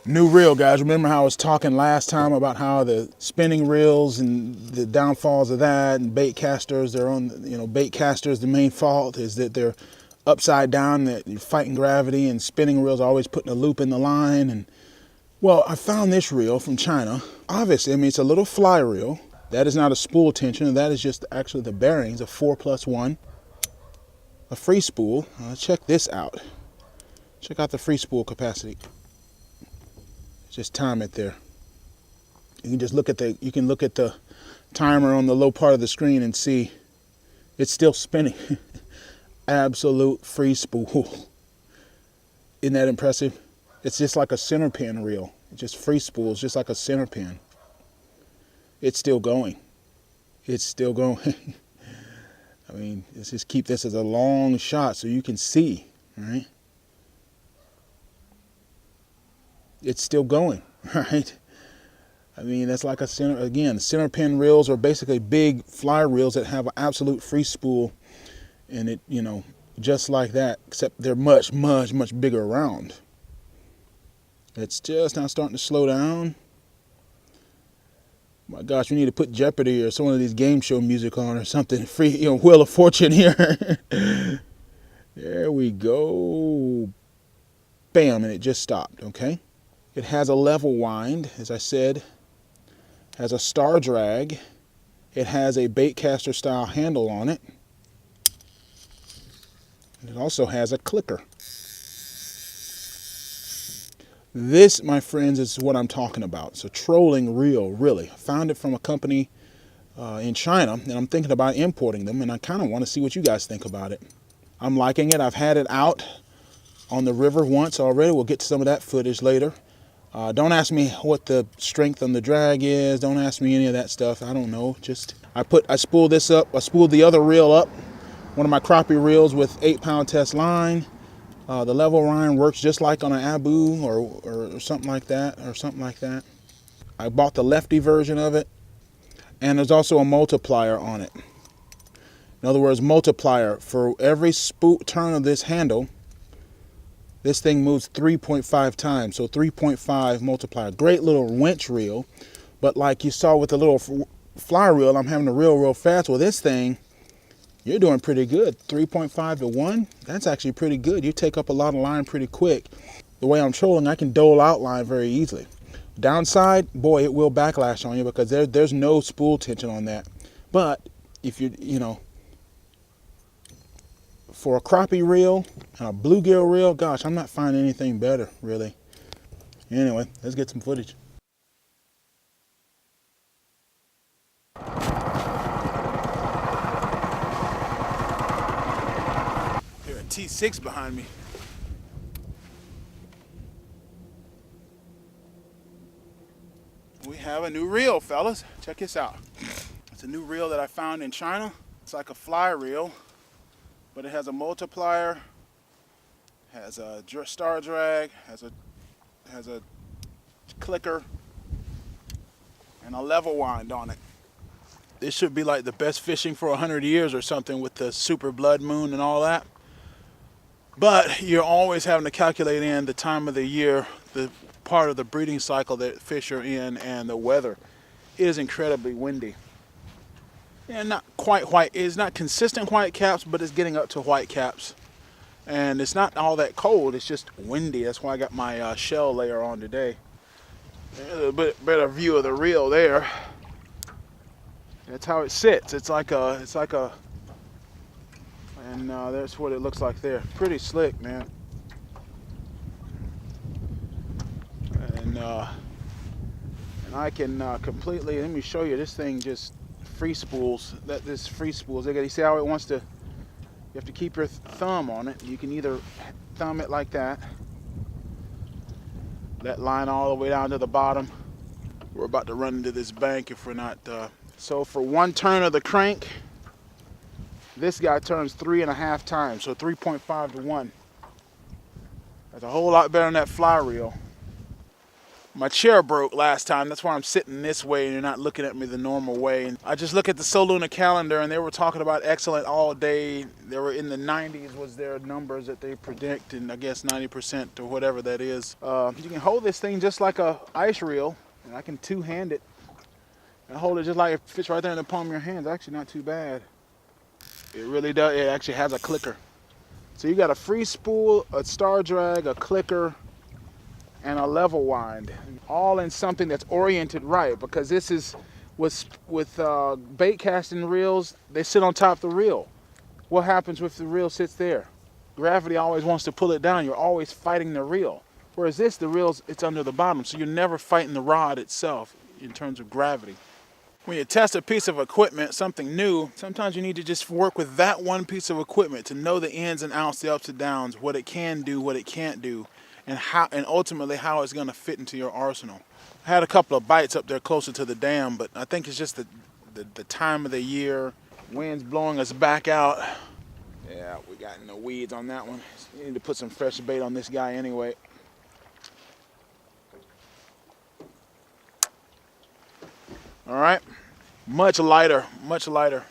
New reel, guys. Remember how I was talking last time about how the spinning reels and the downfalls of that, and baitcasters, they're on, baitcasters, the main fault is that they're upside down, that you're fighting gravity, and spinning reels are always putting a loop in the line. And well, I found this reel from China. Obviously, I mean, it's a little fly reel. That is not a spool tension. That is just actually the bearings, a 4+1, a free spool. Check this out. Check out the free spool capacity. Just time it there. You can just look at the timer on the low part of the screen and see it's still spinning. Absolute free spool. Isn't that impressive? It's just like a center pin reel. It's just free spools, just like a center pin. It's still going. It's still going. I mean, let's just keep this as a long shot so you can see, right? It's still going, right? I mean, that's like a center pin reels are basically big fly reels that have an absolute free spool, and it, just like that, except they're much, much, much bigger around. It's just now starting to slow down. My gosh, we need to put Jeopardy or some of these game show music on or something. Free, Wheel of Fortune here. There we go. Bam, and it just stopped, okay? It has a level wind, as I said, has a star drag. It has a baitcaster style handle on it. And it also has a clicker. This, my friends, is what I'm talking about. It's a trolling reel, really. I found it from a company in China, and I'm thinking about importing them, and I kind of want to see what you guys think about it. I'm liking it. I've had it out on the river once already. We'll get to some of that footage later. Don't ask me what the strength on the drag is. Don't ask me any of that stuff. I don't know. Just I spooled this up. I spooled the other reel up, one of my crappie reels with 8-pound test line. The level line works just like on an Abu or something like that, I bought the lefty version of it, and there's also a multiplier on it. In other words, multiplier for every turn of this handle. This thing moves 3.5 times, so 3.5 multiplier. Great little winch reel, but like you saw with the little fly reel, I'm having to reel real fast. Well, this thing, you're doing pretty good. 3.5 to 1, that's actually pretty good. You take up a lot of line pretty quick. The way I'm trolling, I can dole out line very easily. Downside, boy, it will backlash on you because there's no spool tension on that. But if for a crappie reel and a bluegill reel, gosh, I'm not finding anything better, really. Anyway, let's get some footage. There's a T6 behind me. We have a new reel, fellas. Check this out. It's a new reel that I found in China. It's like a fly reel, but it has a multiplier, has a star drag, has a clicker, and a level wind on it. This should be like the best fishing for 100 years or something with the super blood moon and all that. But you're always having to calculate in the time of the year, the part of the breeding cycle that fish are in, and the weather. It is incredibly windy. And not quite white, it's not consistent white caps, but it's getting up to white caps. And it's not all that cold, it's just windy. That's why I got my shell layer on today. A little bit better view of the reel there. That's how it sits. It's like a, and that's what it looks like there. Pretty slick, man. And I can completely, let me show you, this thing just free spools. You see how it wants to, you have to keep your thumb on it. You can either thumb it like that, that line all the way down to the bottom. We're about to run into this bank if we're not, so for one turn of the crank, this guy turns 3.5 times, so 3.5 to 1. That's a whole lot better than that fly reel. My chair broke last time. That's why I'm sitting this way and you're not looking at me the normal way. And I just look at the Soluna calendar and they were talking about excellent all day. They were in the 90s was their numbers that they predict, and I guess 90% or whatever that is. You can hold this thing just like a ice reel, and I can two-hand it. I hold it just like it fits right there in the palm of your hands. Actually not too bad. It really does. It actually has a clicker. So you got a free spool, a star drag, a clicker, and a level wind, all in something that's oriented right, because this is with bait casting reels, they sit on top of the reel. What happens if the reel sits there? Gravity always wants to pull it down. You're always fighting the reel. Whereas this, the reel's, it's under the bottom, so you're never fighting the rod itself in terms of gravity. When you test a piece of equipment, something new, sometimes you need to just work with that one piece of equipment to know the ins and outs, the ups and downs, what it can do, what it can't do, and ultimately how it's going to fit into your arsenal. I had a couple of bites up there closer to the dam, but I think it's just the time of the year. Wind's blowing us back out. Yeah, we got in the weeds on that one. You need to put some fresh bait on this guy anyway. All right, much lighter, much lighter.